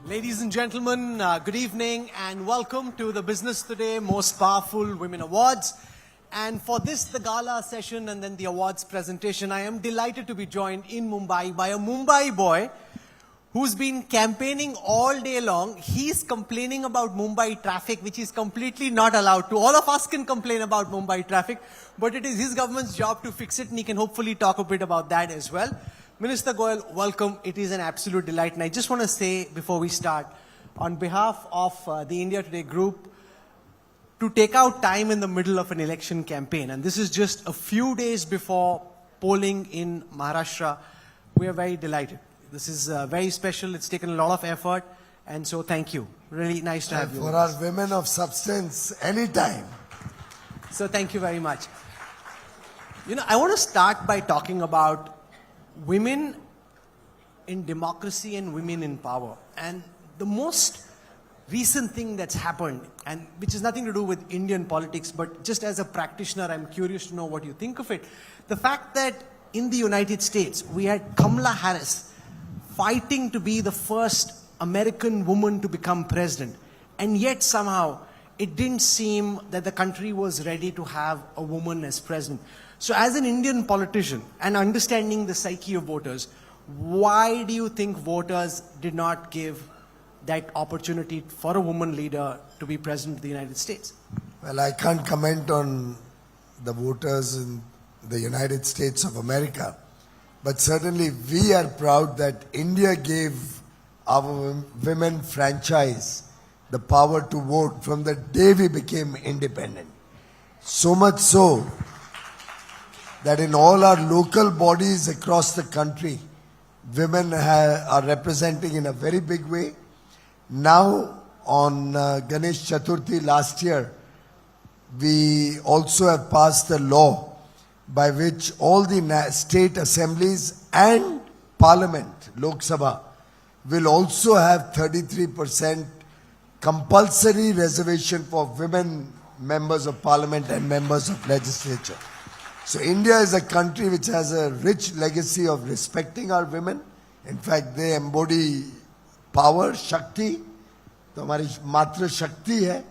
Ladies and gentlemen, good evening and welcome to the Business Today Most Powerful Women Awards. And for this, the gala session and then the awards presentation, I am delighted to be joined in Mumbai by a Mumbai boy who's been campaigning all day long. He's complaining about Mumbai traffic, which is completely not allowed to. All of us can complain about Mumbai traffic, but it is his government's job to fix it, and he can hopefully talk a bit about that as well. Minister Goyal, welcome. It is an absolute delight. And I just want to say before we start, on behalf of the India Today group, to take out time in the middle of an election campaign, and this is just a few days before polling in Maharashtra, we are very delighted. This is very special. It's taken a lot of effort, and so thank you. Really nice to have you. For our women of substance, anytime. So thank you very much. You know, I want to start by talking about women in democracy and women in power. And the most recent thing that's happened, and which has nothing to do with Indian politics, but just as a practitioner, I'm curious to know what you think of it. The fact that in the United States, we had Kamala Harris fighting to be the first American woman to become president. And yet somehow it didn't seem that the country was ready to have a woman as president. So as an Indian politician and understanding the psyche of voters, why do you think voters did not give that opportunity for a woman leader to be president of the United States? Well, I can't comment on the voters in the United States of America, but certainly we are proud that India gave our women franchise the power to vote from the day we became independent. So much so that in all our local bodies across the country, women are representing in a very big way. Now, on Ganesh Chaturthi last year, we also have passed a law by which all the state assemblies and parliament, Lok Sabha, will also have 33% compulsory reservation for women members of parliament and members of legislature. So India is a country which has a rich legacy of respecting our women. In fact, they embody power, Shakti. तो हमारी मात्र शक्ति है.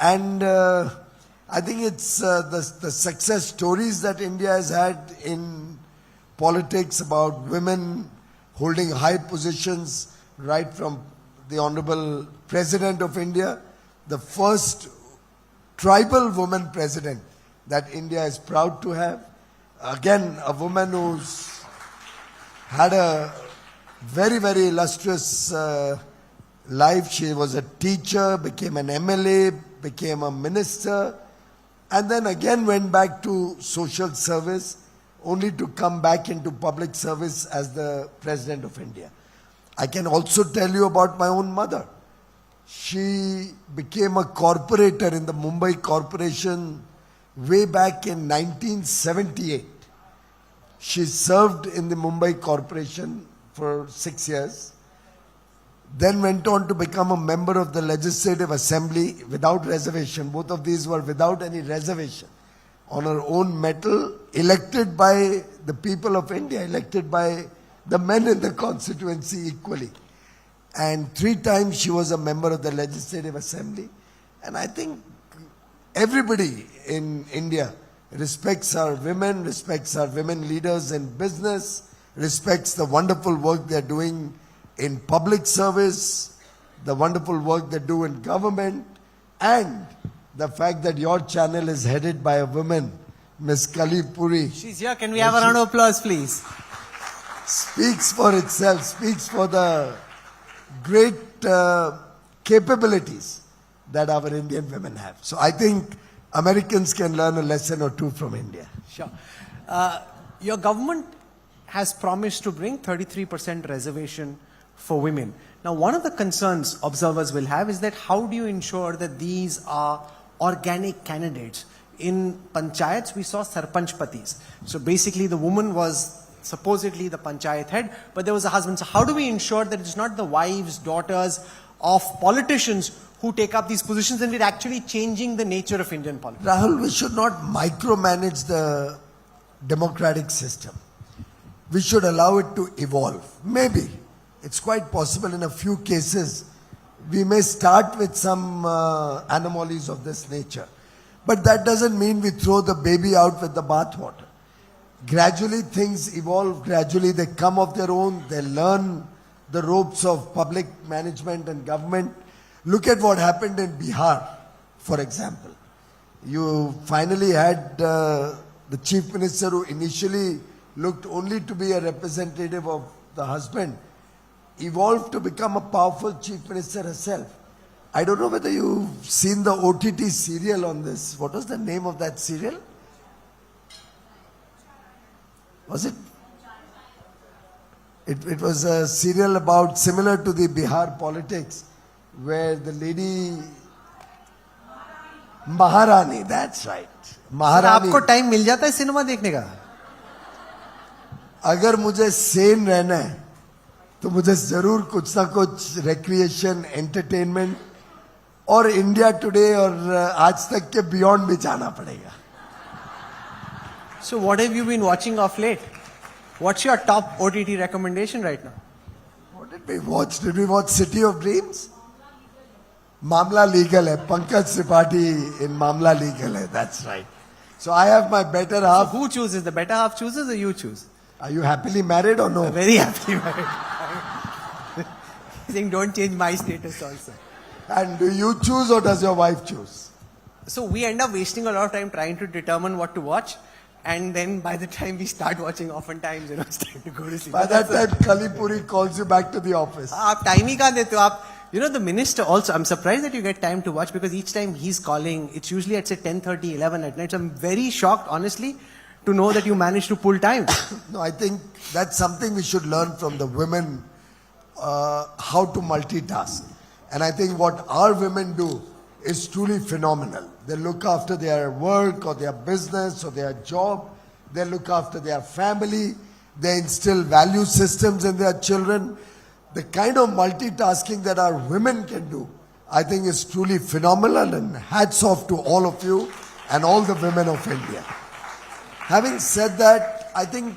And I think it's the success stories that India has had in politics about women holding high positions, right from the Honorable President of India, the first tribal woman president that India is proud to have. Again, a woman who's had a very, very illustrious life. She was a teacher, became an MLA, became a minister, and then again went back to social service, only to come back into public service as the President of India. I can also tell you about my own mother. She became a corporator in the Mumbai Corporation way back in 1978. She served in the Mumbai Corporation for 6 years, then went on to become a member of the Legislative Assembly without reservation. Both of these were without any reservation. On her own mettle, elected by the people of India, elected by the men in the constituency equally. And 3 times she was a member of the Legislative Assembly. And I think everybody in India respects our women, respects our women leaders in business, respects the wonderful work they're doing in public service, the wonderful work they do in government, and the fact that your channel is headed by a woman, Miss Kali Puri. She's here. Can we have a round of applause, please? Speaks for itself, speaks for the great capabilities that our Indian women have. So I think Americans can learn a lesson or two from India. Sure. Your government has promised to bring 33% reservation for women. Now, one of the concerns observers will have is that how do you ensure that these are organic candidates? In panchayats, we saw sarpanch patis. So basically the woman was supposedly the panchayat head, but there was a husband. So how do we ensure that it's not the wives, daughters of politicians who take up these positions, and we're actually changing the nature of Indian politics? Rahul, we should not micromanage the democratic system. We should allow it to evolve. Maybe it's quite possible in a few cases we may start with some anomalies of this nature. But that doesn't mean we throw the baby out with the bathwater. Gradually things evolve, gradually they come of their own, they learn the ropes of public management and government. Look at what happened in Bihar, for example. You finally had the chief minister who initially looked only to be a representative of the husband, evolved to become a powerful chief minister herself. I don't know whether you've seen the OTT serial on this. What was the name of that serial? Was it? It was a serial about similar to the Bihar politics, where the lady Maharani, that's right. Maharani. आपको time मिल जाता है cinema देखने का? अगर मुझे सेन रहना है तो मुझे जरूर कुछ ना कुछ रिक्रिएशन, एंटरटेनमेंट और इंडिया टुडे और आज तक के बियॉन्ड भी जाना पड़ेगा. So what have you been watching of late? What's your top OTT recommendation right now? What did we watch? Did we watch City of Dreams? Mamla Legal hai. Pankaj Tripathi in Mamla Legal hai. That's right. So I have my better So half. who chooses? The better half chooses or you choose? Are you happily married or no? Very happy married. Saying don't change my status also. And do you choose or does your wife choose? So we end up wasting a lot of time trying to determine what to watch. And then by the time we start watching, oftentimes, it's time to go to sleep. By that time, Kalipuri calls you back to the office. आप time ही कहाँ देते हो आप? The minister also, I'm surprised that you get time to watch because each time he's calling, it's usually at say 10:30, 11 at night. So I'm very shocked, honestly, to know that you managed to pull time. No, I think that's something we should learn from the women, how to multitask. And I think what our women do is truly phenomenal. They look after their work or their business or their job. They look after their family. They instill value systems in their children. The kind of multitasking that our women can do, I think is truly phenomenal, and hats off to all of you and all the women of India. Having said that, I think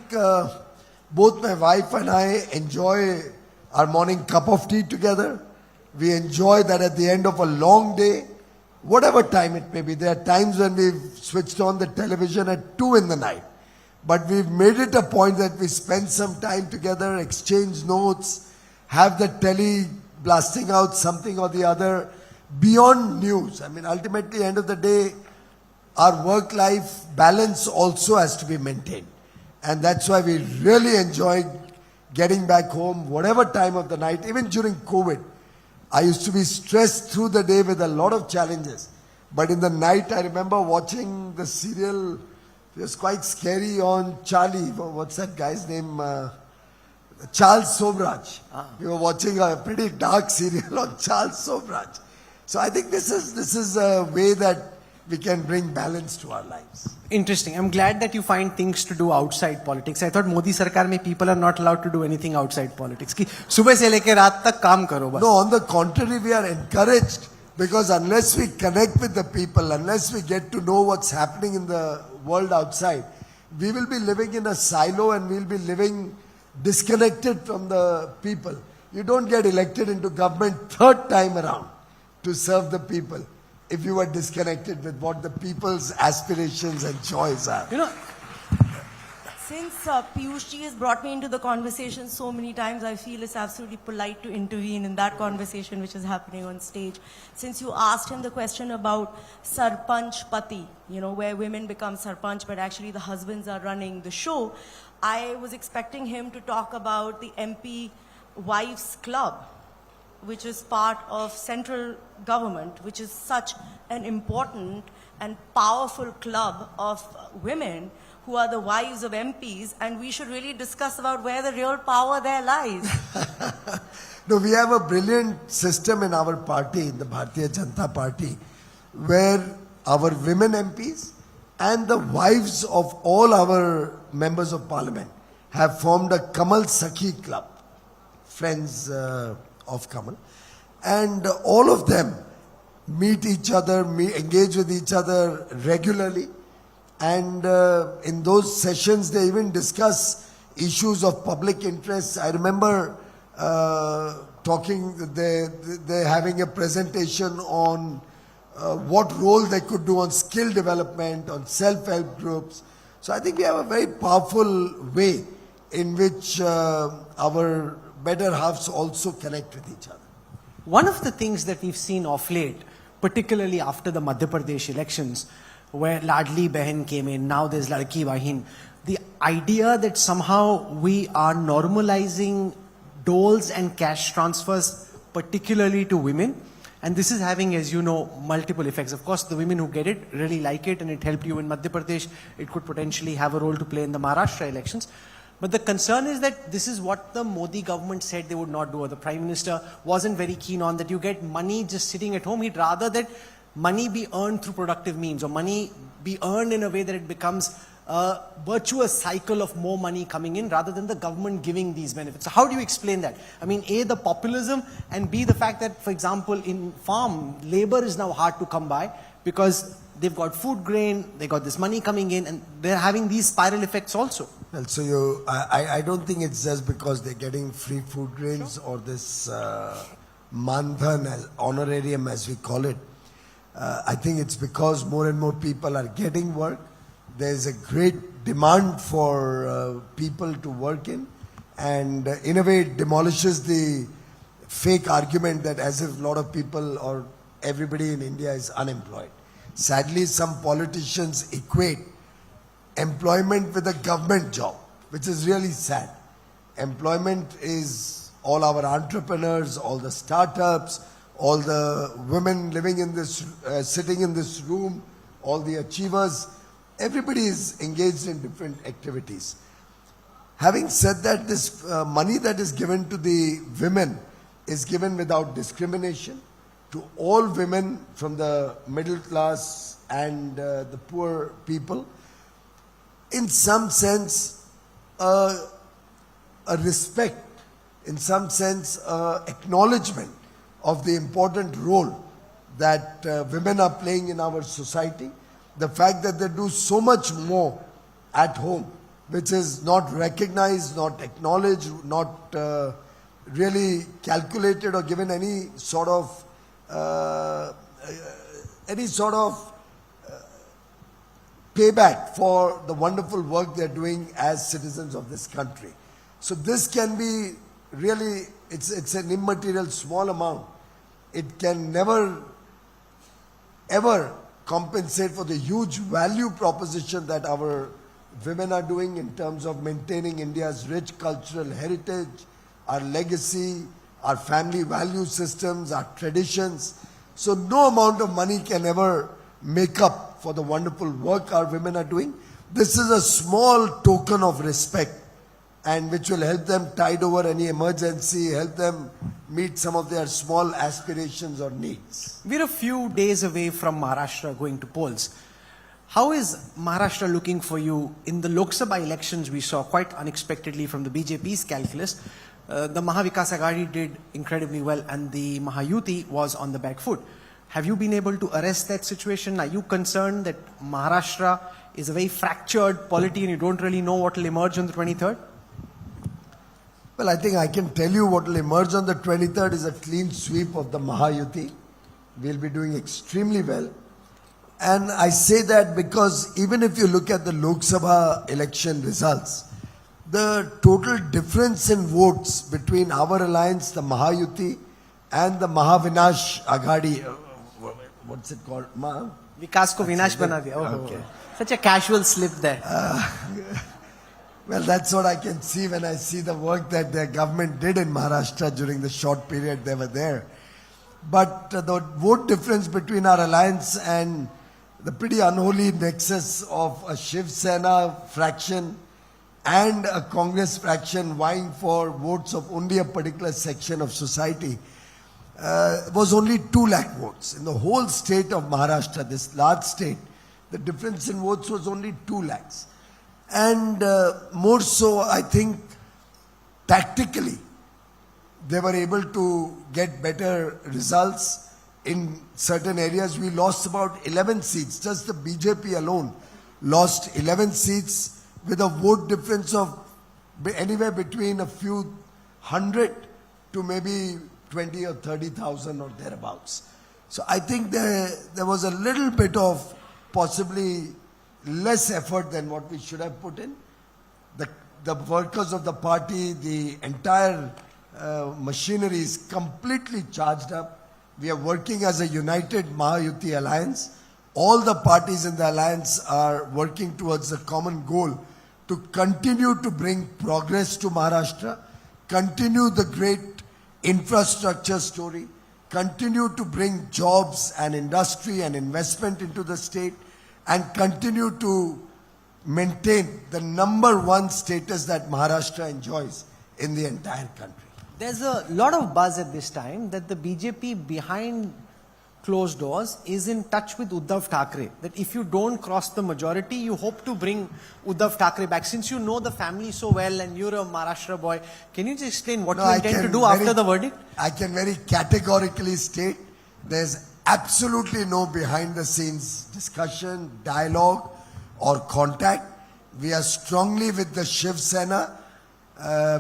both my wife and I enjoy our morning cup of tea together. We enjoy that at the end of a long day, whatever time it may be. There are times when we've switched on the television at 2 in the night. But we've made it a point that we spend some time together, exchange notes, have the telly blasting out something or the other beyond news. I mean, ultimately, end of the day, our work-life balance also has to be maintained. And that's why we really enjoy getting back home, whatever time of the night, even during COVID. I used to be stressed through the day with a lot of challenges. But in the night, I remember watching the serial. It was quite scary on Charlie. What's that guy's name? Charles Sobraj. We were watching a pretty dark serial on Charles Sobraj. So I think this is a way that we can bring balance to our lives. Interesting. I'm glad that you find things to do outside politics. I thought Modi Sarkar mein people are not allowed to do anything outside politics. Ki subah se leke raat tak kaam karo bas. No, on the contrary, we are encouraged, because unless we connect with the people, unless we get to know what's happening in the world outside, we will be living in a silo and we'll be living disconnected from the people. You don't get elected into government third time around to serve the people if you are disconnected with what the people's aspirations and joys are. Since Piyush ji has brought me into the conversation so many times, I feel it's absolutely polite to intervene in that conversation which is happening on stage. Since you asked him the question about Sarpanch Pati, where women become Sarpanch, but actually the husbands are running the show, I was expecting him to talk about the MP Wives Club, which is part of central government, which is such an important and powerful club of women who are the wives of MPs, and we should really discuss about where the real power there lies. No, we have a brilliant system in our party, in the Bharatiya Janata Party, where our women MPs and the wives of all our members of parliament have formed a Kamal Sakhi club, friends of Kamal, and all of them meet each other, engage with each other regularly, and in those sessions they even discuss issues of public interest. I remember they're having a presentation on what role they could do on skill development, on self-help groups. So I think we have a very powerful way in which our better halves also connect with each other. One of the things that we've seen of late, particularly after the Madhya Pradesh elections, where Ladli Behan came in, now there's Ladki Bahin, the idea that somehow we are normalizing doles and cash transfers, particularly to women, and this is having, as you know, multiple effects. Of course, the women who get it really like it, and it helped you in Madhya Pradesh. It could potentially have a role to play in the Maharashtra elections. But the concern is that this is what the Modi government said they would not do, or the Prime Minister wasn't very keen on, that you get money just sitting at home. He'd rather that money be earned through productive means, or money be earned in a way that it becomes a virtuous cycle of more money coming in, rather than the government giving these benefits. So how do you explain that? I mean, A, the populism, and B, the fact that, for example, in farm, labor is now hard to come by because they've got food grain, they got this money coming in, and they're having these spiral effects also. Well, so I don't think it's just because they're getting free food grains or this Mandhan, honorarium as we call it. I think it's because more and more people are getting work. There's a great demand for people to work and in a way it demolishes the fake argument that as if a lot of people or everybody in India is unemployed. Sadly, some politicians equate employment with a government job, which is really sad. Employment is all our entrepreneurs, all the startups, all the women living in this, sitting in this room, all the achievers. Everybody is engaged in different activities. Having said that, this money that is given to the women is given without discrimination to all women from the middle class and the poor people. In some sense, a respect, in some sense, acknowledgement of the important role that women are playing in our society. The fact that they do so much more at home, which is not recognized, not acknowledged, not really calculated or given any sort of payback for the wonderful work they're doing as citizens of this country. So this can be really, it's an immaterial small amount. It can never ever compensate for the huge value proposition that our women are doing in terms of maintaining India's rich cultural heritage, our legacy, our family value systems, our traditions. So no amount of money can ever make up for the wonderful work our women are doing. This is a small token of respect, and which will help them tide over any emergency, help them meet some of their small aspirations or needs. We're a few days away from Maharashtra going to polls. How is Maharashtra looking for you? In the Lok Sabha elections, we saw quite unexpectedly from the BJP's calculus, the Mahavikas Aghadi did incredibly well and the Mahayuti was on the back foot. Have you been able to arrest that situation? Are you concerned that Maharashtra is a very fractured polity and you don't really know what will emerge on the 23rd? Well, I think I can tell you what will emerge on the 23rd is a clean sweep of the Mahayuti. We'll be doing extremely well. And I say that because even if you look at the Lok Sabha election results, the total difference in votes between our alliance, the Mahayuti, and the Mahavinash Aghadi, what's it called? Vikas ko Vinash bana diya. Oh, okay. Such a casual slip there. Well, that's what I can see when I see the work that their government did in Maharashtra during the short period they were there. But the vote difference between our alliance and the pretty unholy nexus of a Shiv Sena fraction and a Congress fraction vying for votes of only a particular section of society was only 2 lakh votes. In the whole state of Maharashtra, this large state, the difference in votes was only 2 lakhs. And more so, I think, tactically, they were able to get better results in certain areas. We lost about 11 seats. Just the BJP alone lost 11 seats with a vote difference of anywhere between a few hundred to maybe 20 or 30,000 or thereabouts. So I think there was a little bit of possibly less effort than what we should have put in. The workers of the party, the entire machinery is completely charged up. We are working as a united Mahayuti alliance. All the parties in the alliance are working towards a common goal to continue to bring progress to Maharashtra, continue the great infrastructure story, continue to bring jobs and industry and investment into the state, and continue to maintain the #1 status that Maharashtra enjoys in the entire country. There's a lot of buzz at this time that the BJP behind closed doors is in touch with Uddhav Thackeray. That if you don't cross the majority, you hope to bring Uddhav Thackeray back. Since you know the family so well and you're a Maharashtra boy, can you just explain what you intend to do after the verdict? I can very categorically state there's absolutely no behind the scenes discussion, dialogue or contact. We are strongly with the Shiv Sena.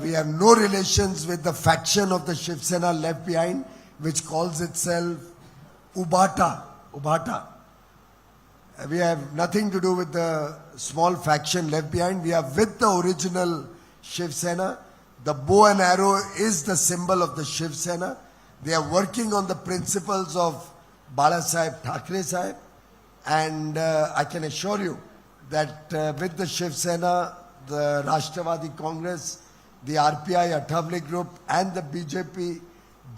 We have no relations with the faction of the Shiv Sena left behind, which calls itself Ubata. We have nothing to do with the small faction left behind. We are with the original Shiv Sena. The bow and arrow is the symbol of the Shiv Sena. They are working on the principles of Bala Sahib Thackeray Sahib. And I can assure you that with the Shiv Sena, the Rashtravadi Congress, the RPI Athawale group and the BJP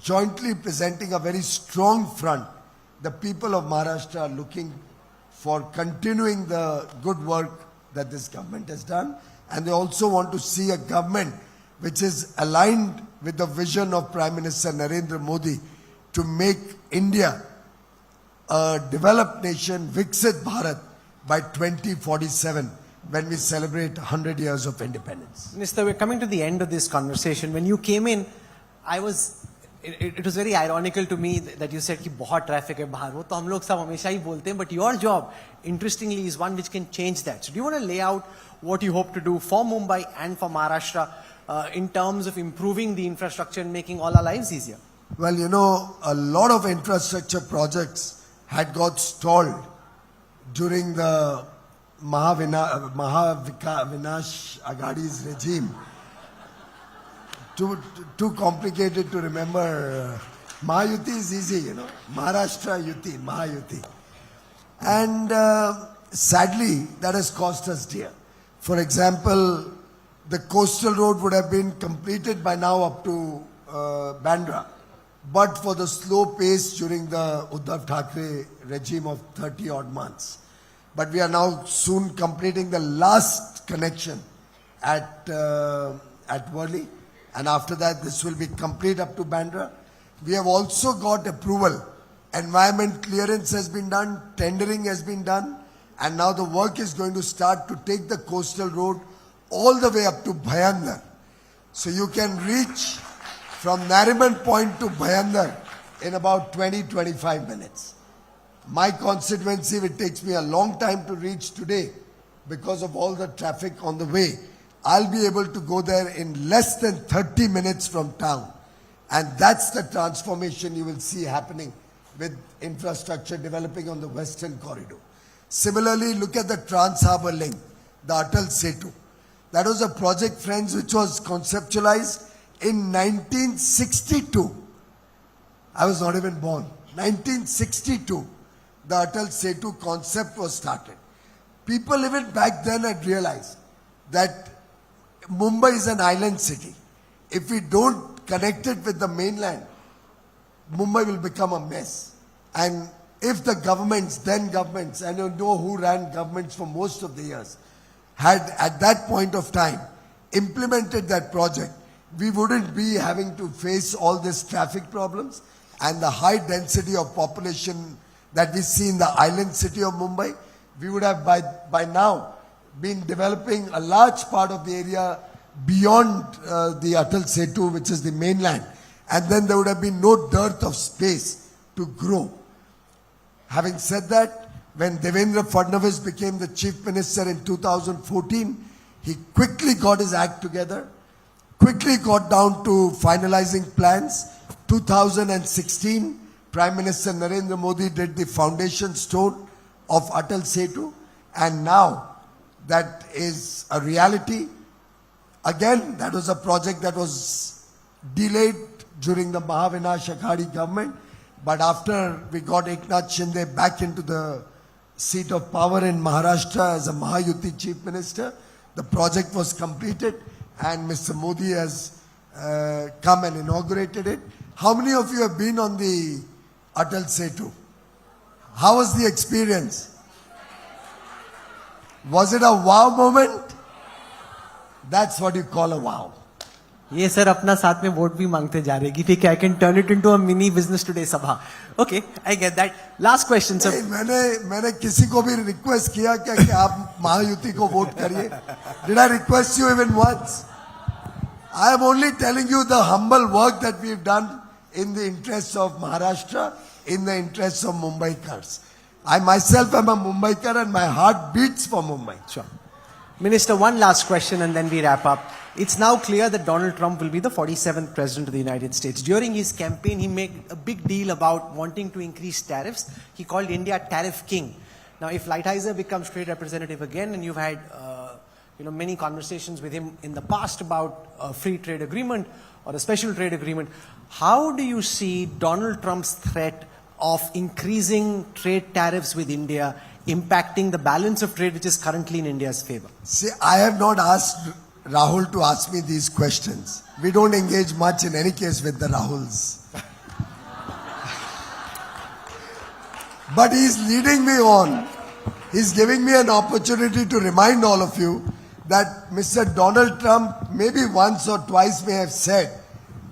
jointly presenting a very strong front, the people of Maharashtra are looking for continuing the good work that this government has done, and they also want to see a government which is aligned with the vision of Prime Minister Narendra Modi to make India a developed nation, Viksit Bharat, by 2047 when we celebrate 100 years of independence. Minister, we're coming to the end of this conversation. When you came in, it was very ironical to me that you said कि बहुत traffic है बाहर. वो तो हम लोग सब हमेशा ही बोलते हैं. But your job, interestingly, is one which can change that. So do you want to lay out what you hope to do for Mumbai and for Maharashtra in terms of improving the infrastructure and making all our lives easier? Well, you know, a lot of infrastructure projects had got stalled during the Mahavinash Aghadi's regime. Too complicated to remember. Mahayuti is easy, you know. Maharashtra Yuti, Mahayuti. And sadly, that has cost us dear. For example, the coastal road would have been completed by now up to Bandra, but for the slow pace during the Uddhav Thackeray regime of 30 odd months. But we are now soon completing the last connection at Worli. And after that, this will be complete up to Bandra. We have also got approval. Environment clearance has been done, tendering has been done, and now the work is going to start to take the coastal road all the way up to Bhayandar. So you can reach from Nariman Point to Bhayandar in about 20-25 minutes. My constituency, it takes me a long time to reach today because of all the traffic on the way. I'll be able to go there in less than 30 minutes from town. And that's the transformation you will see happening with infrastructure developing on the western corridor. Similarly, look at the Trans-Harbour Link, the Atal Setu. That was a project, friends, which was conceptualized in 1962. I was not even born. 1962, the Atal Setu concept was started. People even back then had realized that Mumbai is an island city. If we don't connect it with the mainland, Mumbai will become a mess. And if the governments, then governments, and you know who ran governments for most of the years, had at that point of time implemented that project, we wouldn't be having to face all these traffic problems and the high density of population that we see in the island city of Mumbai. We would have by now been developing a large part of the area beyond the Atal Setu, which is the mainland. And then there would have been no dearth of space to grow. Having said that, when Devendra Fadnavis became the chief minister in 2014, he quickly got his act together, quickly got down to finalizing plans. 2016, Prime Minister Narendra Modi did the foundation stone of Atal Setu, and now that is a reality. Again, that was a project that was delayed during the Mahavinash Aghadi government, but after we got Eknath Shinde back into the seat of power in Maharashtra as a Mahayuti Chief Minister, the project was completed and Mr. Modi has come and inaugurated it. How many of you have been on the Atal Setu? How was the experience? Was it a wow moment? That's what you call a wow. ये sir अपना साथ में vote भी मांगते जा रहे कि ठीक है, I can turn it into a mini business today सभा. Okay, I get that. Last question, sir. मैंने किसी को भी रिक्वेस्ट किया क्या कि आप महायुति को वोट करिए? Did I request you even once? I am only telling you the humble work that we've done in the interests of Maharashtra, in the interests of Mumbaikars. I myself am a Mumbaikar and my heart beats for Mumbai. Sure. Minister, one last question and then we wrap up. It's now clear that Donald Trump will be the 47th president of the United States. During his campaign, he made a big deal about wanting to increase tariffs. He called India tariff king. Now, if Lighthizer becomes trade representative again, and you've had many conversations with him in the past about a free trade agreement or a special trade agreement, how do you see Donald Trump's threat of increasing trade tariffs with India impacting the balance of trade which is currently in India's favor? See, I have not asked Rahul to ask me these questions. We don't engage much in any case with the Rahuls. But he's leading me on. He's giving me an opportunity to remind all of you that Mr. Donald Trump maybe once or twice may have said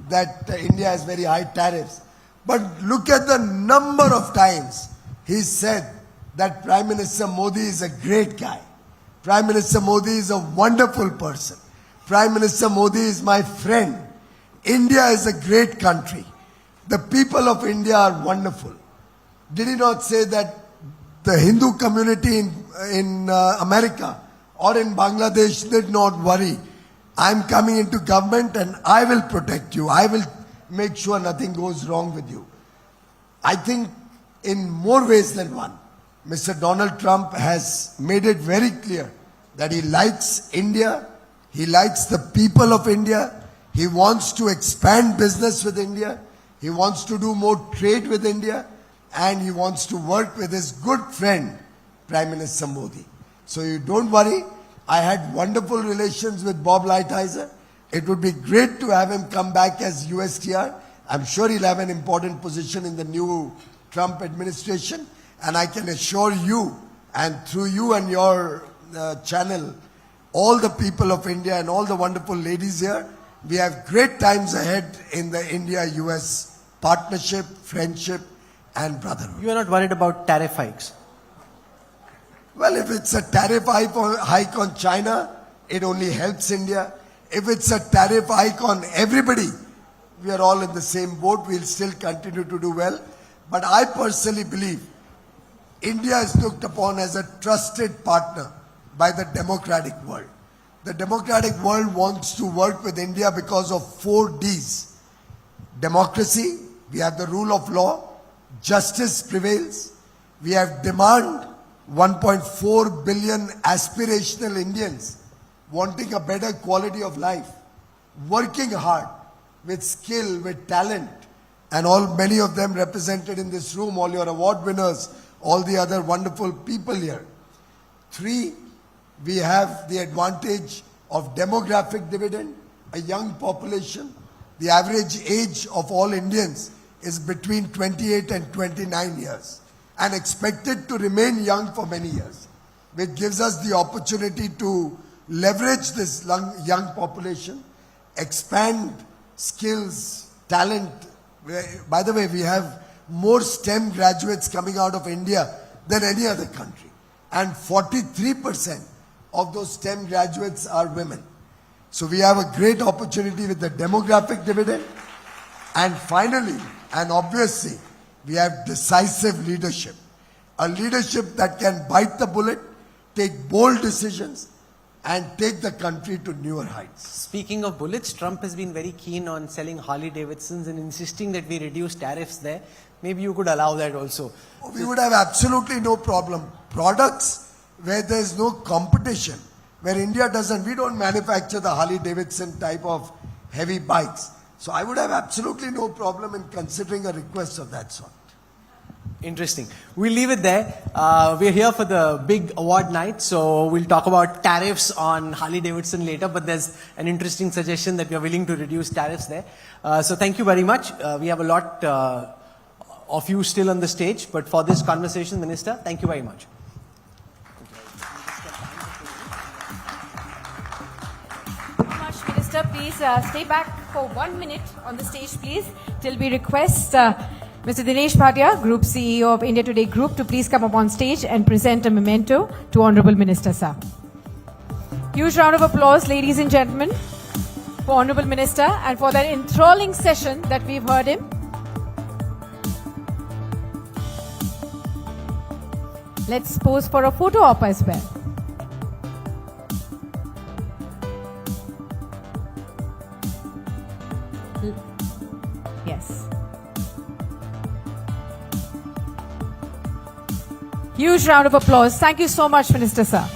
that India has very high tariffs. But look at the number of times he said that Prime Minister Modi is a great guy. Prime Minister Modi is a wonderful person. Prime Minister Modi is my friend. India is a great country. The people of India are wonderful. Did he not say that the Hindu community in America or in Bangladesh did not worry? I'm coming into government and I will protect you. I will make sure nothing goes wrong with you. I think in more ways than one, Mr. Donald Trump has made it very clear that he likes India, he likes the people of India, he wants to expand business with India, he wants to do more trade with India, and he wants to work with his good friend, Prime Minister Modi. So you don't worry, I had wonderful relations with Bob Lighthizer. It would be great to have him come back as USTR. I'm sure he'll have an important position in the new Trump administration. And I can assure you, and through you and your channel, all the people of India and all the wonderful ladies here, we have great times ahead in the India-US partnership, friendship, and brotherhood. You are not worried about tariff hikes? Well, if it's a tariff hike on China, it only helps India. If it's a tariff hike on everybody, we are all in the same boat. We'll still continue to do well. But I personally believe India is looked upon as a trusted partner by the democratic world. The democratic world wants to work with India because of 4 Ds. Democracy, we have the rule of law, justice prevails, we have demand, 1.4 billion aspirational Indians wanting a better quality of life, working hard with skill, with talent, and many of them represented in this room, all your award winners, all the other wonderful people here. 3, we have the advantage of demographic dividend, a young population. The average age of all Indians is between 28 and 29 years and expected to remain young for many years, which gives us the opportunity to leverage this young population, expand skills, talent. By the way, we have more STEM graduates coming out of India than any other country. And 43% of those STEM graduates are women. So we have a great opportunity with the demographic dividend. And finally, and obviously, we have decisive leadership. A leadership that can bite the bullet, take bold decisions, and take the country to newer heights. Speaking of bullets, Trump has been very keen on selling Harley Davidsons and insisting that we reduce tariffs there. Maybe you could allow that also. We would have absolutely no problem. Products where there is no competition, where India doesn't, we don't manufacture the Harley Davidson type of heavy bikes. So I would have absolutely no problem in considering a request of that sort. Interesting. We'll leave it there. We're here for the big award night, so we'll talk about tariffs on Harley Davidson later, but there's an interesting suggestion that we are willing to reduce tariffs there. So thank you very much. We have a lot of you still on the stage, but for this conversation, Minister, thank you very much. Much, Minister. Please stay back for 1 minute on the stage, please, till we request Mr. Dinesh Bhatia, Group CEO of India Today Group, to please come up on stage and present a memento to Honorable Minister, sir. Huge round of applause, ladies and gentlemen, for Honorable Minister and for that enthralling session that we've heard him. Let's pose for a photo op as well. Yes. Huge round of applause. Thank you so much, Minister, sir.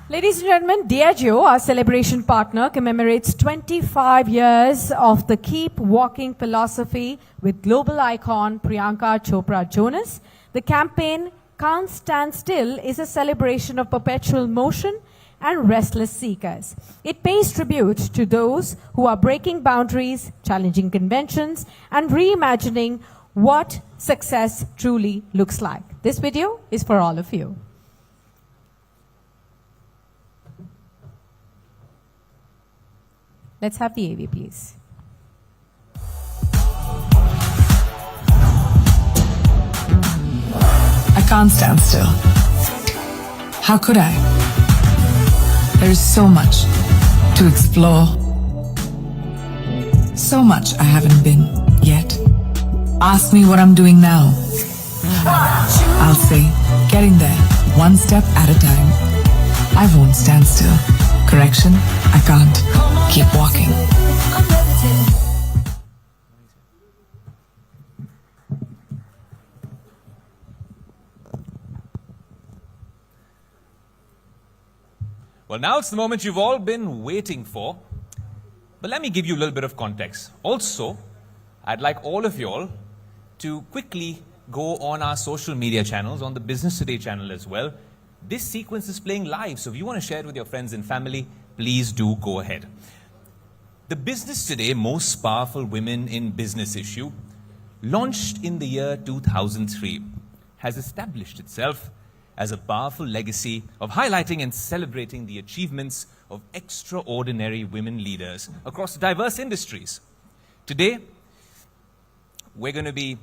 Ladies and gentlemen, Diageo, our celebration partner, commemorates 25 years of the Keep Walking philosophy with global icon Priyanka Chopra Jonas. The campaign Can't Stand Still is a celebration of perpetual motion and restless seekers. It pays tribute to those who are breaking boundaries, challenging conventions, and reimagining what success truly looks like. This video is for all of you. Let's have the AV, please. I can't stand still. How could I? There is so much to explore. So much I haven't been yet. Ask me what I'm doing now. I'll say, getting there, one step at a time. I won't stand still. Correction, I can't. Keep walking. Well, now it's the moment you've all been waiting for. But let me give you a little bit of context. Also, I'd like all of you all to quickly go on our social media channels, on the Business Today channel as well. This sequence is playing live, so if you want to share it with your friends and family, please do go ahead. The Business Today Most Powerful Women in Business issue, launched in the year 2003, has established itself as a powerful legacy of highlighting and celebrating the achievements of extraordinary women leaders across diverse industries. Today, we're going to be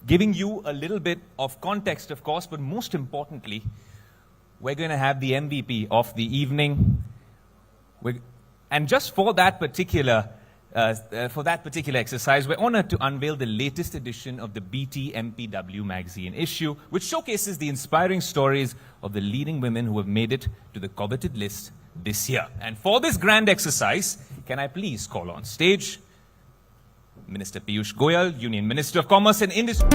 giving you a little bit of context, of course, but most importantly, we're going to have the MVP of the evening. And just for that particular exercise, we're honored to unveil the latest edition of the BT MPW magazine issue, which showcases the inspiring stories of the leading women who have made it to the coveted list this year. And for this grand exercise, can I please call on stage Minister Piyush Goyal, Union Minister of Commerce and Industry.